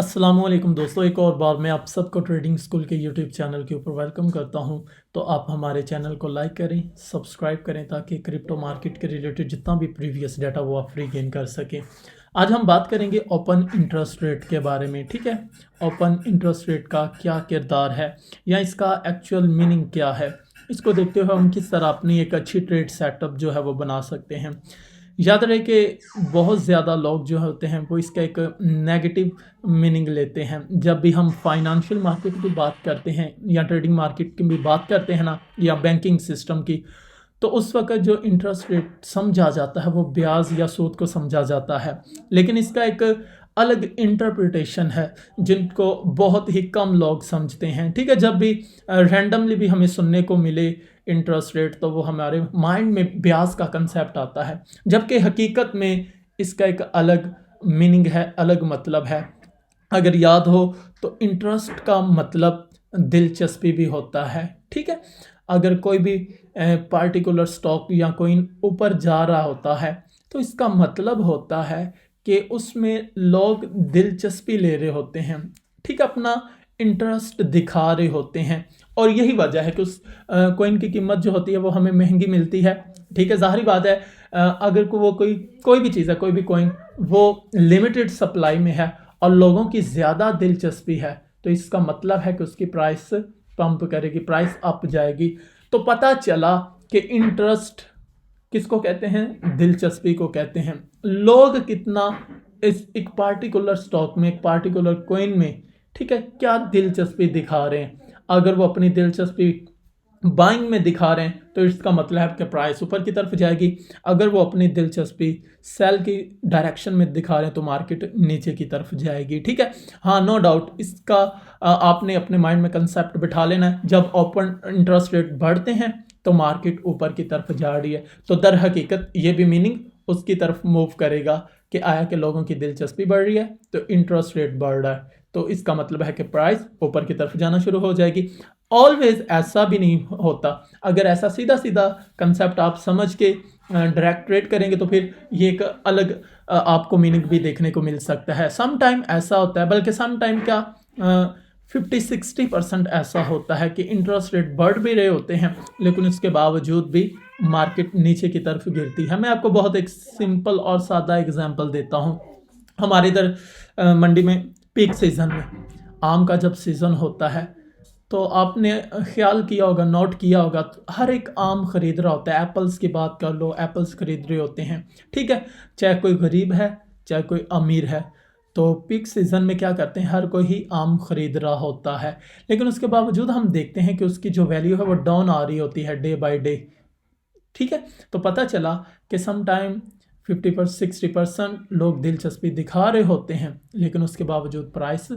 अस्सलामुअलैकुम दोस्तों, एक और बार मैं आप सबको ट्रेडिंग स्कूल के यूट्यूब चैनल के ऊपर वेलकम करता हूं। तो आप हमारे चैनल को लाइक करें, सब्सक्राइब करें ताकि क्रिप्टो मार्केट के रिलेटेड जितना भी प्रीवियस डाटा वो आप फ्री गेन कर सकें। आज हम बात करेंगे ओपन इंटरेस्ट रेट के बारे में। ठीक है, ओपन इंटरेस्ट रेट का क्या किरदार है या इसका एक्चुअल मीनिंग क्या है, इसको देखते हुए हम किस तरह अपनी एक अच्छी ट्रेड सेटअप जो है वो बना सकते हैं। याद रहे कि बहुत ज़्यादा लोग जो होते हैं वो इसका एक नेगेटिव मीनिंग लेते हैं। जब भी हम फाइनेंशियल मार्केट की बात करते हैं या ट्रेडिंग मार्केट की भी बात करते हैं ना, या बैंकिंग सिस्टम की, तो उस वक्त जो इंटरेस्ट रेट समझा जाता है वो ब्याज या सूद को समझा जाता है। लेकिन इसका एक अलग इंटरप्रिटेशन है जिनको बहुत ही कम लोग समझते हैं। ठीक है, जब भी रैंडमली भी हमें सुनने को मिले इंटरेस्ट रेट, तो वो हमारे माइंड में ब्याज का कंसेप्ट आता है, जबकि हकीकत में इसका एक अलग मीनिंग है, अलग मतलब है। अगर याद हो तो इंटरेस्ट का मतलब दिलचस्पी भी होता है। ठीक है, अगर कोई भी पार्टिकुलर स्टॉक या कोइन ऊपर जा रहा होता है तो इसका मतलब होता है कि उसमें लोग दिलचस्पी ले रहे होते हैं। ठीक है, अपना इंटरेस्ट दिखा रहे होते हैं, और यही वजह है कि उस कॉइन की कीमत जो होती है वो हमें महंगी मिलती है। ठीक है, जाहिर बात है, अगर वो कोई भी चीज़ है, कोई भी कॉइन वो लिमिटेड सप्लाई में है और लोगों की ज़्यादा दिलचस्पी है, तो इसका मतलब है कि उसकी प्राइस पंप करेगी, प्राइस अप जाएगी। तो पता चला कि इंटरेस्ट किसको कहते हैं? दिलचस्पी को कहते हैं। लोग कितना इस एक पार्टिकुलर स्टॉक में, एक पार्टिकुलर कॉइन में, ठीक है, क्या दिलचस्पी दिखा रहे हैं। अगर वो अपनी दिलचस्पी बाइंग में दिखा रहे हैं तो इसका मतलब है कि प्राइस ऊपर की तरफ जाएगी। अगर वो अपनी दिलचस्पी सेल की डायरेक्शन में दिखा रहे हैं तो मार्केट नीचे की तरफ जाएगी। ठीक है, हाँ, नो डाउट इसका आपने अपने माइंड में कंसेप्ट बिठा लेना है। जब ओपन इंटरेस्ट रेट बढ़ते हैं तो मार्केट ऊपर की तरफ जा रही है, तो दर हकीकत ये भी मीनिंग उसकी तरफ मूव करेगा कि आया कि लोगों की दिलचस्पी बढ़ रही है तो इंटरेस्ट रेट बढ़ रहा है, तो इसका मतलब है कि प्राइस ऊपर की तरफ जाना शुरू हो जाएगी। ऑलवेज ऐसा भी नहीं होता। अगर ऐसा सीधा सीधा कंसेप्ट आप समझ के डायरेक्ट ट्रेड करेंगे तो फिर ये एक अलग आपको मीनिंग भी देखने को मिल सकता है। सम टाइम ऐसा होता है, बल्कि सम टाइम क्या 50-60% ऐसा होता है कि इंटरेस्ट रेट बढ़ भी रहे होते हैं लेकिन उसके बावजूद भी मार्केट नीचे की तरफ गिरती है। मैं आपको बहुत एक सिंपल और सादा एग्जांपल देता हूँ। हमारे इधर मंडी में पीक सीज़न में आम का जब सीज़न होता है तो आपने ख्याल किया होगा, नोट किया होगा, तो हर एक आम खरीद रहा होता है। एप्पल्स की बात कर लो, एप्पल्स खरीद रहे होते हैं। ठीक है, चाहे कोई गरीब है चाहे कोई अमीर है, तो पीक सीज़न में क्या करते हैं, हर कोई ही आम खरीद रहा होता है। लेकिन उसके बावजूद हम देखते हैं कि उसकी जो वैल्यू है वो डाउन आ रही होती है डे बाय डे। ठीक है, तो पता चला कि सम टाइम 50-60% लोग दिलचस्पी दिखा रहे होते हैं लेकिन उसके बावजूद प्राइस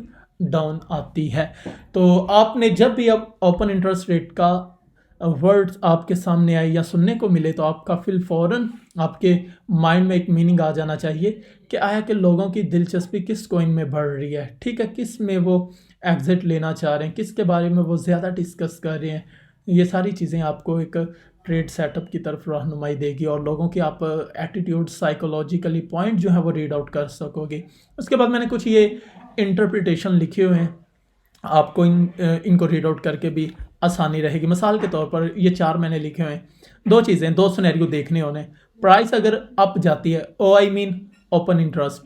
डाउन आती है। तो आपने जब भी अब ओपन इंटरेस्ट रेट का वर्ड्स आपके सामने आए या सुनने को मिले तो आपका फिर फ़ौरन आपके माइंड में एक मीनिंग आ जाना चाहिए कि आया कि लोगों की दिलचस्पी किस कॉइन में बढ़ रही है। ठीक है, किस में वो एग्जिट लेना चाह रहे हैं, किसके बारे में वो ज़्यादा डिस्कस कर रहे हैं। ये सारी चीज़ें आपको एक ट्रेड सेटअप की तरफ रहनुमाई देगी और लोगों की आप एटीट्यूड, साइकोलॉजिकली पॉइंट जो है वो रीड आउट कर सकोगे। उसके बाद मैंने कुछ ये इंटरप्रिटेशन लिखे हुए हैं, आपको इनको रीड आउट करके भी आसानी रहेगी। मिसाल के तौर पर ये 4 मैंने लिखे हुए हैं। 2 चीज़ें, 2 सिनेरियो देखने होने। प्राइस अगर अप जाती है, oh I mean open interest,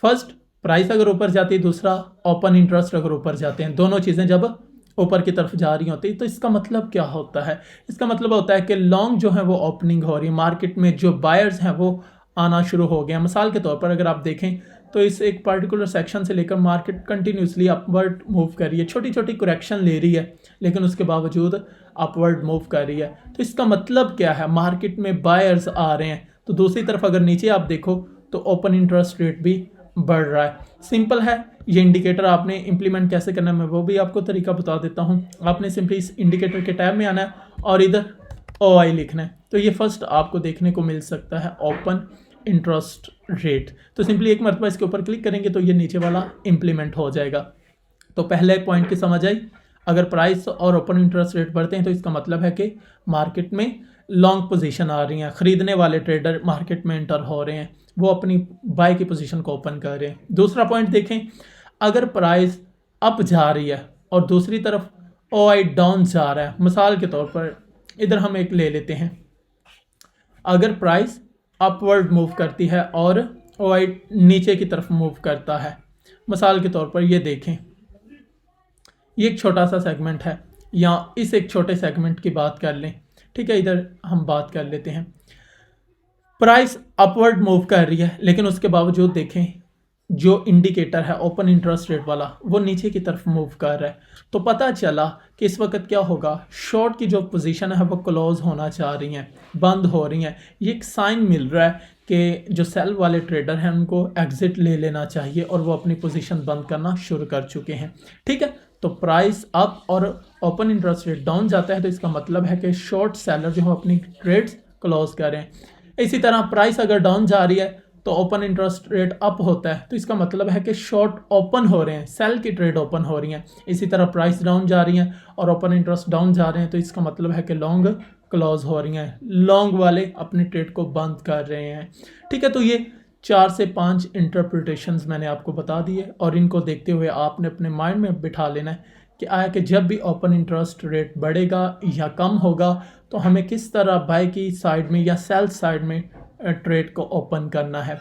first price अगर ऊपर जाती है, दूसरा ओपन इंटरेस्ट अगर ऊपर जाते हैं, दोनों चीज़ें जब ऊपर की तरफ जा रही होती है तो इसका मतलब क्या होता है? इसका मतलब होता है कि लॉन्ग जो है वो ओपनिंग हो रही है, मार्केट में जो बायर्स हैं वो आना शुरू हो गया। मिसाल के तौर पर अगर आप देखें तो इस एक पर्टिकुलर सेक्शन से लेकर मार्केट कंटिन्यूसली अपवर्ड मूव कर रही है, छोटी छोटी करेक्शन ले रही है लेकिन उसके बावजूद अपवर्ड मूव कर रही है। तो इसका मतलब क्या है? मार्केट में बायर्स आ रहे हैं। तो दूसरी तरफ अगर नीचे आप देखो तो ओपन इंटरेस्ट रेट भी बढ़ रहा है। सिंपल है, ये इंडिकेटर आपने इंप्लीमेंट कैसे करना है मैं वो भी आपको तरीका बता देता हूँ। आपने सिंपली इस इंडिकेटर के टैब में आना है और इधर ओ आई लिखना है, तो ये फर्स्ट आपको देखने को मिल सकता है ओपन इंटरेस्ट रेट। तो सिंपली एक मरतबा इसके ऊपर क्लिक करेंगे तो ये नीचे वाला इंप्लीमेंट हो जाएगा। तो पहले पॉइंट की समझ आई, अगर प्राइस और ओपन इंटरेस्ट रेट बढ़ते हैं तो इसका मतलब है कि मार्केट में लॉन्ग पोजीशन आ रही हैं, खरीदने वाले ट्रेडर मार्केट में एंटर हो रहे हैं, वो अपनी बाय की पोजीशन को ओपन कर रहे हैं। दूसरा पॉइंट देखें, अगर प्राइस अप जा रही है और दूसरी तरफ OI डाउन जा रहा है, मिसाल के तौर पर इधर हम एक ले लेते हैं, अगर प्राइस अपवर्ड मूव करती है और OI नीचे की तरफ मूव करता है, मिसाल के तौर पर ये देखें, ये एक छोटा सा सेगमेंट है, या इस एक छोटे सेगमेंट की बात कर लें, ठीक है, इधर हम बात कर लेते हैं, प्राइस अपवर्ड मूव कर रही है लेकिन उसके बावजूद देखें जो इंडिकेटर है ओपन इंटरेस्ट रेट वाला वो नीचे की तरफ मूव कर रहा है, तो पता चला कि इस वक्त क्या होगा, शॉर्ट की जो पोजीशन है वो क्लोज होना चाह रही हैं, बंद हो रही हैं। ये एक साइन मिल रहा है कि जो सेल वाले ट्रेडर हैं उनको एग्जिट ले लेना चाहिए और वो अपनी पोजीशन बंद करना शुरू कर चुके हैं। ठीक है, तो प्राइस अप और ओपन इंटरेस्ट रेट डाउन जाता है तो इसका मतलब है कि शॉर्ट सेलर जो है अपनी ट्रेड्स क्लोज कर रहे हैं। इसी तरह प्राइस अगर डाउन जा रही है तो ओपन इंटरेस्ट रेट अप होता है तो इसका मतलब है कि शॉर्ट ओपन हो रहे हैं, सेल की ट्रेड ओपन हो रही हैं। इसी तरह प्राइस डाउन जा रही हैं और ओपन इंटरेस्ट डाउन जा रहे हैं तो इसका मतलब है कि लॉन्ग क्लोज हो रही हैं, लॉन्ग वाले अपने ट्रेड को बंद कर रहे हैं। ठीक है, तो ये 4 से 5 इंटरप्रिटेशंस मैंने आपको बता दिए और इनको देखते हुए आपने अपने माइंड में बिठा लेना है कि आया कि जब भी ओपन इंटरेस्ट रेट बढ़ेगा या कम होगा तो हमें किस तरह बाय की साइड में या सेल साइड में ट्रेड को ओपन करना है।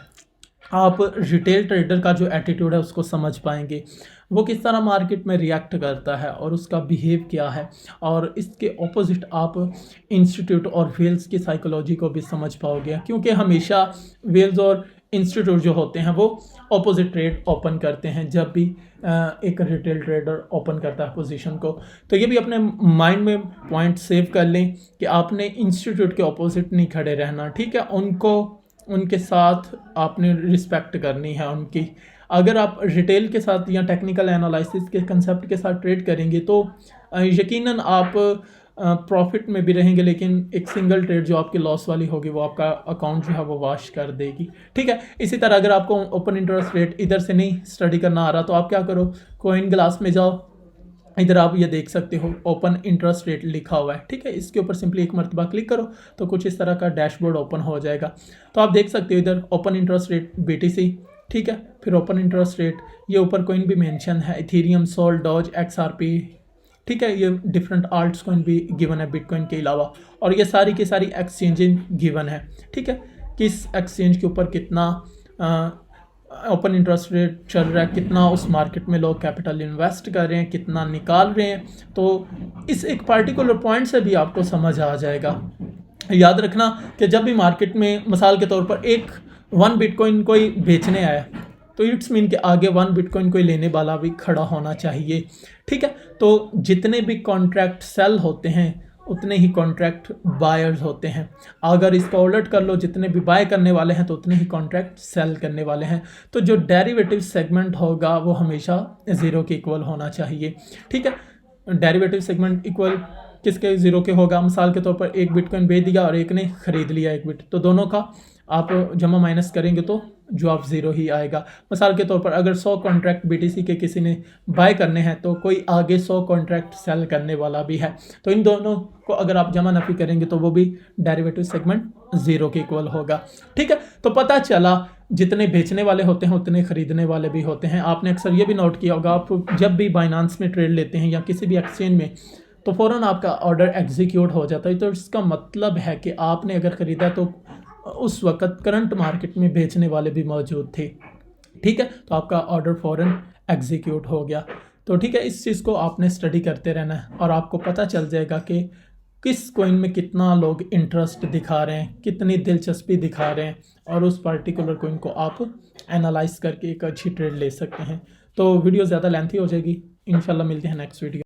आप रिटेल ट्रेडर का जो एटीट्यूड है उसको समझ पाएंगे, वो किस तरह मार्केट में रिएक्ट करता है और उसका बिहेव क्या है, और इसके ऑपोजिट आप इंस्टीट्यूट और वेल्स की साइकोलॉजी को भी समझ पाओगे, क्योंकि हमेशा वेल्स और इंस्टीट्यूट जो होते हैं वो ऑपोजिट ट्रेड ओपन करते हैं जब भी एक रिटेल ट्रेडर ओपन करता है पोजीशन को। तो ये भी अपने माइंड में पॉइंट सेव कर लें कि आपने इंस्टीट्यूट के ऑपोजिट नहीं खड़े रहना। ठीक है, उनको उनके साथ आपने रिस्पेक्ट करनी है उनकी। अगर आप रिटेल के साथ या टेक्निकल एनालिसिस के कंसेप्ट के साथ ट्रेड करेंगे तो यकीनन आप प्रॉफिट में भी रहेंगे, लेकिन एक सिंगल ट्रेड जो आपकी लॉस वाली होगी वो आपका अकाउंट जो है वो वॉश कर देगी। ठीक है, इसी तरह अगर आपको ओपन इंटरेस्ट रेट इधर से नहीं स्टडी करना आ रहा तो आप क्या करो, कॉइन ग्लास में जाओ, इधर आप ये देख सकते हो ओपन इंटरेस्ट रेट लिखा हुआ है। ठीक है, इसके ऊपर सिंपली एक मरतबा क्लिक करो तो कुछ इस तरह का डैशबोर्ड ओपन हो जाएगा। तो आप देख सकते हो इधर ओपन इंटरेस्ट रेट BTC, ठीक है, फिर ओपन इंटरेस्ट रेट, ये ऊपर कोइन भी मेंशन है, इथेरियम, सोल, डॉज, XRP, ठीक है, ये डिफरेंट आल्ट्स कॉइन भी गिवन है बिटकॉइन के अलावा, और ये सारी की सारी एक्सचेंजिंग गिवन है। ठीक है, किस एक्सचेंज के ऊपर कितना ओपन इंटरेस्ट रेट चल रहा है, कितना उस मार्केट में लोग कैपिटल इन्वेस्ट कर रहे हैं, कितना निकाल रहे हैं, तो इस एक पार्टिकुलर पॉइंट से भी आपको समझ आ जाएगा। याद रखना कि जब भी मार्केट में मिसाल के तौर पर 1 बिटकॉइन कोई बेचने आया तो इट्स मीन कि आगे 1 बिटकॉइन कोई लेने वाला भी खड़ा होना चाहिए। ठीक है, तो जितने भी कॉन्ट्रैक्ट सेल होते हैं उतने ही कॉन्ट्रैक्ट बायर्स होते हैं। अगर इसका उलट कर लो, जितने भी बाय करने वाले हैं तो उतने ही कॉन्ट्रैक्ट सेल करने वाले हैं। तो जो डेरिवेटिव सेगमेंट होगा वो हमेशा 0 के इक्वल होना चाहिए। ठीक है, डेरिवेटिव सेगमेंट इक्वल किसके 0 के होगा, मिसाल के तौर पर 1 बिटकॉइन बेच दिया और एक ने खरीद लिया 1 बिट, तो दोनों का आप जमा माइनस करेंगे तो जवाब 0 ही आएगा। मिसाल के तौर पर अगर 100 कॉन्ट्रैक्ट BTC के किसी ने बाय करने हैं तो कोई आगे 100 कॉन्ट्रैक्ट सेल करने वाला भी है, तो इन दोनों को अगर आप जमा नफी करेंगे तो वो भी डेरिवेटिव सेगमेंट 0 के इक्वल होगा। ठीक है, तो पता चला जितने बेचने वाले होते हैं उतने खरीदने वाले भी होते हैं। आपने अक्सर ये भी नोट किया होगा, आप जब भी बाइनांस में ट्रेड लेते हैं या किसी भी एक्सचेंज में तो फ़ौरन आपका ऑर्डर एग्जीक्यूट हो जाता है, तो इसका मतलब है कि आपने अगर ख़रीदा तो उस वक़्त करंट मार्केट में बेचने वाले भी मौजूद थे। ठीक है, तो आपका ऑर्डर फ़ौरन एग्जीक्यूट हो गया। तो ठीक है, इस चीज़ को आपने स्टडी करते रहना है और आपको पता चल जाएगा कि किस कॉइन में कितना लोग इंटरेस्ट दिखा रहे हैं, कितनी दिलचस्पी दिखा रहे हैं, और उस पार्टिकुलर कॉइन को आप एनालाइज करके एक अच्छी ट्रेड ले सकते हैं। तो वीडियो ज़्यादा लेंथी हो जाएगी, इंशाल्लाह मिलते हैं नेक्स्ट वीडियो।